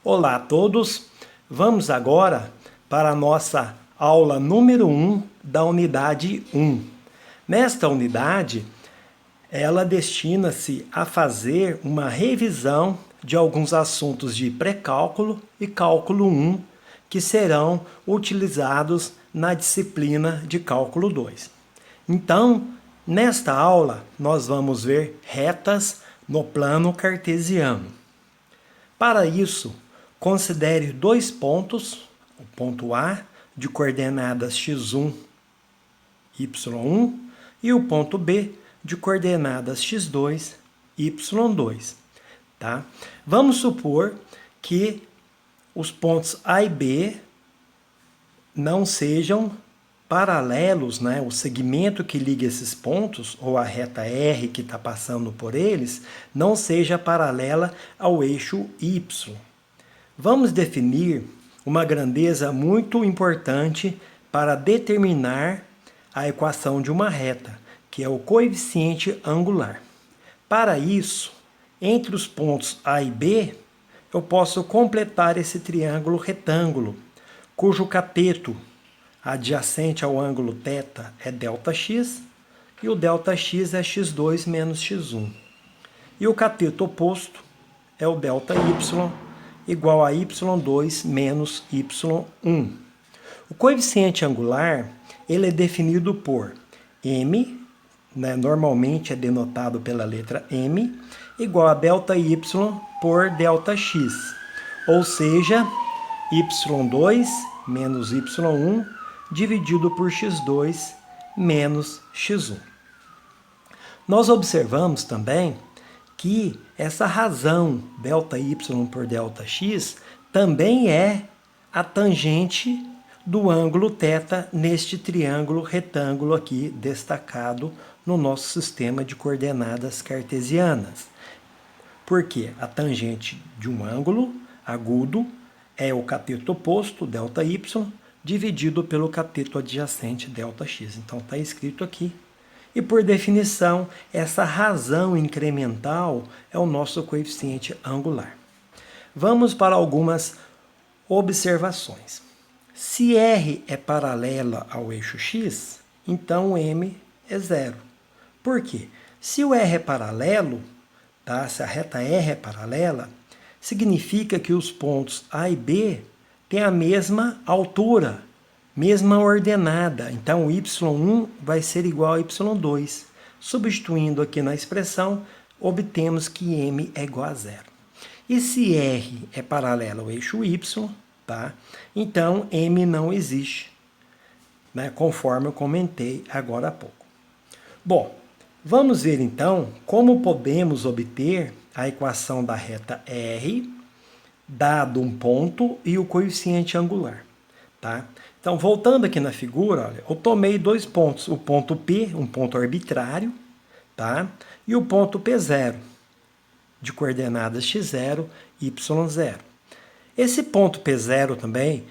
Olá a todos, vamos agora para a nossa aula número 1 da unidade 1. Nesta unidade, ela destina-se a fazer uma revisão de alguns assuntos de pré-cálculo e cálculo 1, que serão utilizados na disciplina de cálculo 2. Então, nesta aula, nós vamos ver retas no plano cartesiano. Para isso, considere dois pontos, o ponto A, de coordenadas x1, y1, e o ponto B, de coordenadas x2, y2. Tá? Vamos supor que os pontos A e B não sejam paralelos, né? O segmento que liga esses pontos, ou a reta R que está passando por eles, não seja paralela ao eixo Y. Vamos definir uma grandeza muito importante para determinar a equação de uma reta, que é o coeficiente angular. Para isso, entre os pontos A e B, eu posso completar esse triângulo retângulo, cujo cateto adjacente ao ângulo θ é ΔX, e o ΔX é x2 menos x1. E o cateto oposto é o ΔY, igual a y2 menos y1. O coeficiente angular ele é definido por m, né, normalmente é denotado pela letra m, igual a ΔY por ΔX, ou seja, y2 menos y1 dividido por x2 menos x1. Nós observamos também que essa razão ΔY por ΔX também é a tangente do ângulo θ neste triângulo retângulo aqui destacado no nosso sistema de coordenadas cartesianas. Porque a tangente de um ângulo agudo é o cateto oposto, ΔY, dividido pelo cateto adjacente, ΔX. Então, está escrito aqui. E, por definição, essa razão incremental é o nosso coeficiente angular. Vamos para algumas observações. Se R é paralela ao eixo X, então M é zero. Por quê? Se o R é paralelo, tá? Se a reta R é paralela, significa que os pontos A e B têm a mesma altura, mesma ordenada. Então, y1 vai ser igual a y2. Substituindo aqui na expressão, obtemos que m é igual a zero. E se R é paralelo ao eixo y, tá? Então m não existe, né? Conforme eu comentei agora há pouco. Bom, vamos ver então como podemos obter a equação da reta R, dado um ponto e o coeficiente angular. Tá? Então, voltando aqui na figura, olha, eu tomei dois pontos, o ponto P, um ponto arbitrário, tá? E o ponto P0, de coordenadas x0, y0. Esse ponto P0 também,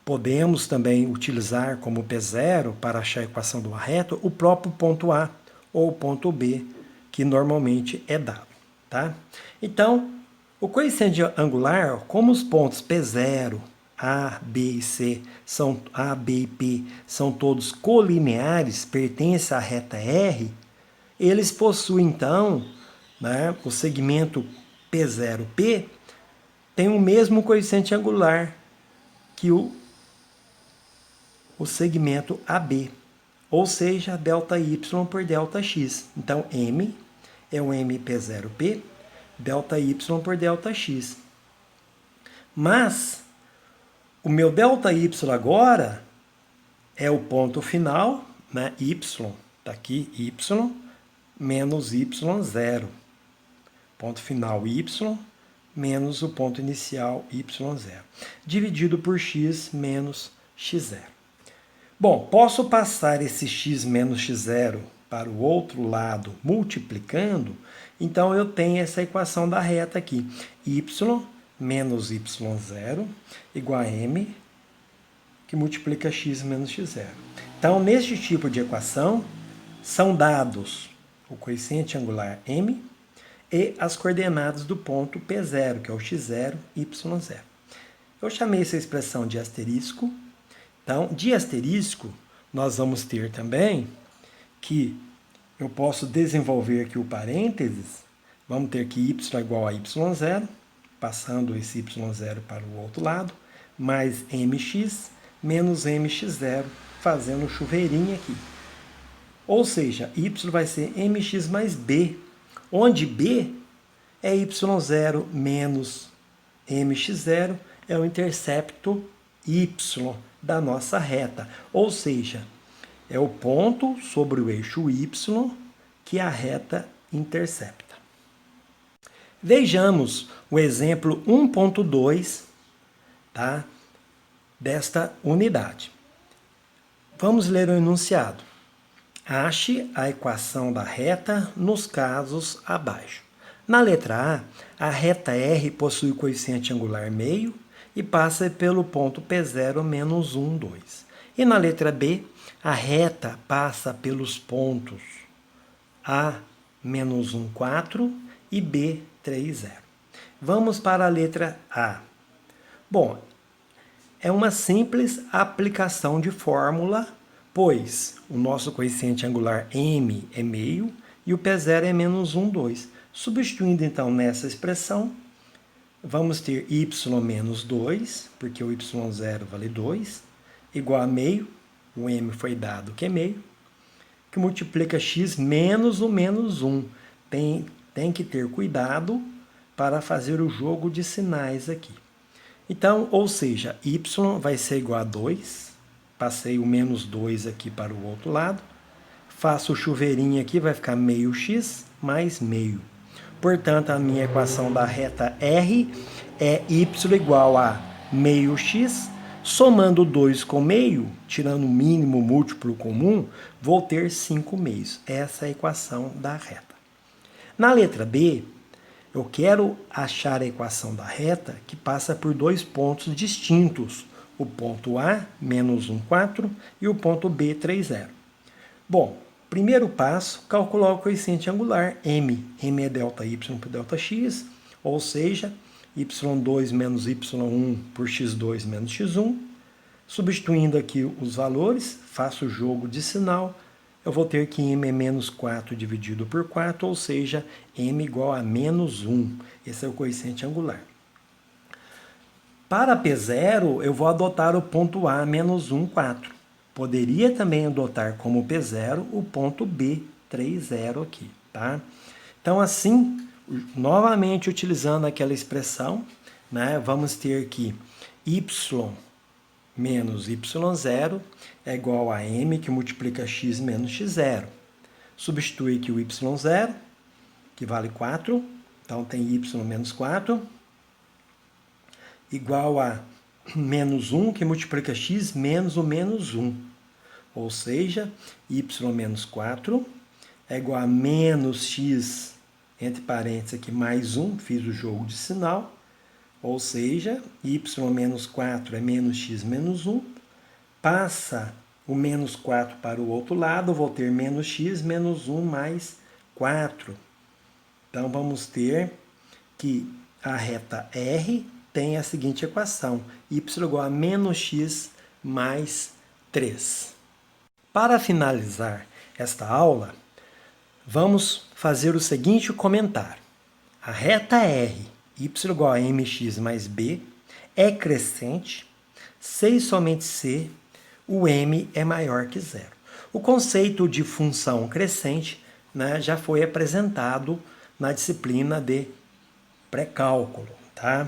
podemos também utilizar como P0 para achar a equação de uma reta, o próprio ponto A ou ponto B, que normalmente é dado. Tá? Então, o coeficiente angular, como os pontos P0, A, B e C, A, B e P são todos colineares, pertencem à reta R, eles possuem, então, né, o segmento P0P tem o mesmo coeficiente angular que o segmento AB, ou seja, ΔY por ΔX. Então, M é o MP0P, ΔY por ΔX. Mas o meu ΔY agora é o ponto final, né? Y, está aqui, Y, menos Y0. Ponto final Y, menos o ponto inicial Y0. Dividido por X menos X0. Bom, posso passar esse X menos X0 para o outro lado multiplicando, então eu tenho essa equação da reta aqui. Y menos y0 igual a m, que multiplica x menos x0. Então, neste tipo de equação, são dados o coeficiente angular m e as coordenadas do ponto P0, que é o x0, y0. Eu chamei essa expressão de asterisco. Então, de asterisco, nós vamos ter também que eu posso desenvolver aqui o parênteses. Vamos ter que y é igual a y0, passando esse y0 para o outro lado, mais mx menos mx0, fazendo um chuveirinho aqui. Ou seja, y vai ser mx mais b, onde b é y0 menos mx0, é o intercepto y da nossa reta. Ou seja, é o ponto sobre o eixo y que a reta intercepta. Vejamos o exemplo 1.2, tá, desta unidade. Vamos ler o enunciado. Ache a equação da reta nos casos abaixo. Na letra A reta R possui coeficiente angular meio e passa pelo ponto P0 menos 1, 2. E na letra B, a reta passa pelos pontos A menos 1, 4 e B, 3, 0. Vamos para a letra A. Bom, é uma simples aplicação de fórmula, pois o nosso coeficiente angular m é meio e o P0 é menos 1, 2. Substituindo então nessa expressão, vamos ter y menos 2, porque o y0 vale 2, igual a meio, o m foi dado que é meio, que multiplica x menos o menos 1. Tem que ter cuidado para fazer o jogo de sinais aqui. Então, ou seja, y vai ser igual a 2, passei o menos 2 aqui para o outro lado, faço o chuveirinho aqui, vai ficar meio x mais meio. Portanto, a minha equação da reta R é y igual a meio x, somando 2 com meio, tirando o mínimo múltiplo comum, vou ter 5 meios. Essa é a equação da reta. Na letra B, eu quero achar a equação da reta que passa por dois pontos distintos, o ponto A, menos 1, 4, e o ponto B, 3, 0. Bom, primeiro passo, calcular o coeficiente angular, m. m é ΔY por ΔX, ou seja, y2 menos y1 por x2 menos x1. Substituindo aqui os valores, faço o jogo de sinal, eu vou ter que m é menos 4 dividido por 4, ou seja, m igual a menos 1. Esse é o coeficiente angular. Para P0, eu vou adotar o ponto A menos 1, 4. Poderia também adotar como P0 o ponto B, 3, 0 aqui, tá? Então, assim, novamente utilizando aquela expressão, né, vamos ter que y menos y0 é igual a m que multiplica x menos x0. Substitui aqui o y0, que vale 4, então tem y menos 4, igual a menos 1, que multiplica x menos o menos 1. Ou seja, y menos 4 é igual a menos x, entre parênteses aqui, mais 1, fiz o jogo de sinal. Ou seja, y menos 4 é menos x menos 1. Passa o menos 4 para o outro lado, vou ter menos x menos 1 mais 4. Então, vamos ter que a reta R tem a seguinte equação, y igual a menos x mais 3. Para finalizar esta aula, vamos fazer o seguinte comentário. A reta R, y igual a mx mais b, é crescente, se e somente se o m é maior que zero. O conceito de função crescente, né, já foi apresentado na disciplina de pré-cálculo, tá?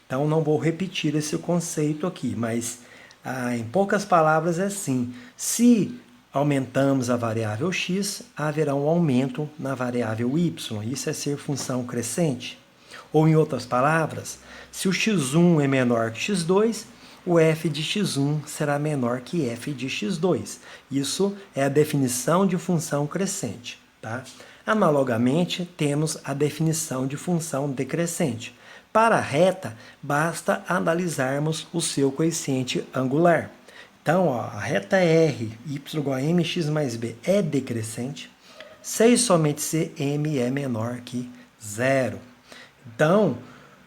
Então, não vou repetir esse conceito aqui, mas em poucas palavras é assim. Se aumentamos a variável x, haverá um aumento na variável y. Isso é ser função crescente. Ou, em outras palavras, se o x1 é menor que x2, o f de x1 será menor que f de x2. Isso é a definição de função crescente, tá? Analogamente, temos a definição de função decrescente. Para a reta, basta analisarmos o seu coeficiente angular. Então, ó, a reta R, y igual a mx mais b, é decrescente, se e somente se m é menor que 0. Então,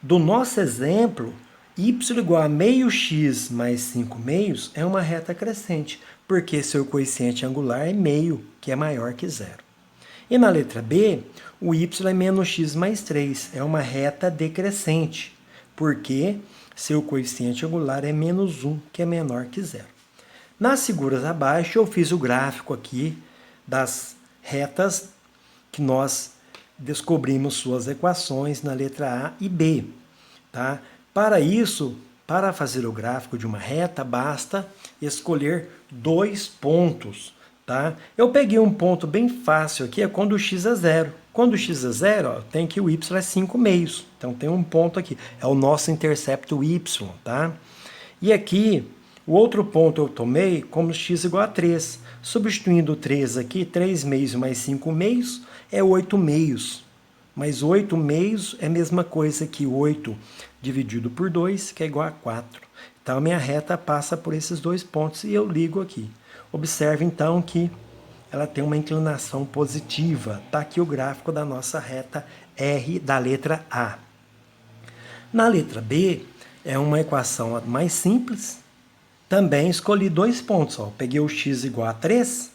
do nosso exemplo, y igual a meio x mais 5 meios é uma reta crescente, porque seu coeficiente angular é meio, que é maior que 0. E na letra B, o y é menos x mais 3, é uma reta decrescente, porque seu coeficiente angular é menos 1, que é menor que 0. Nas figuras abaixo, eu fiz o gráfico aqui das retas que nós descobrimos suas equações na letra A e B. Tá? Para isso, para fazer o gráfico de uma reta, basta escolher 2 pontos. Tá? Eu peguei um ponto bem fácil aqui, é quando o x é 0. Quando o x é 0, ó, tem que o y é 5 meios. Então tem um ponto aqui, é o nosso intercepto y. Tá? E aqui, o outro ponto eu tomei como x igual a 3. Substituindo 3 aqui, 3 meios mais 5 meios é 8 meios. Mas 8 meios é a mesma coisa que 8 dividido por 2, que é igual a 4. Então, a minha reta passa por esses 2 pontos e eu ligo aqui. Observe, então, que ela tem uma inclinação positiva. Está aqui o gráfico da nossa reta R da letra A. Na letra B, é uma equação mais simples. Também escolhi 2 pontos. Ó. Peguei o x igual a 3,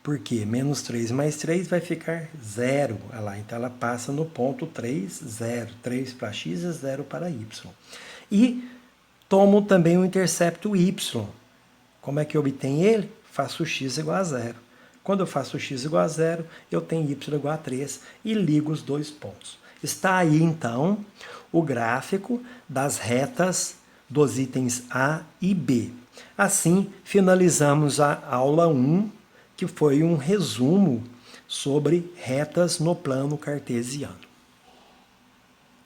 porque menos 3 mais 3 vai ficar 0. Olha lá, então ela passa no ponto 3, 0. 3 para x e 0 para y. E tomo também o intercepto y. Como é que eu obtenho ele? Faço x igual a 0. Quando eu faço x igual a 0, eu tenho y igual a 3 e ligo os 2 pontos. Está aí, então, o gráfico das retas dos itens A e B. Assim, finalizamos a aula 1, que foi um resumo sobre retas no plano cartesiano.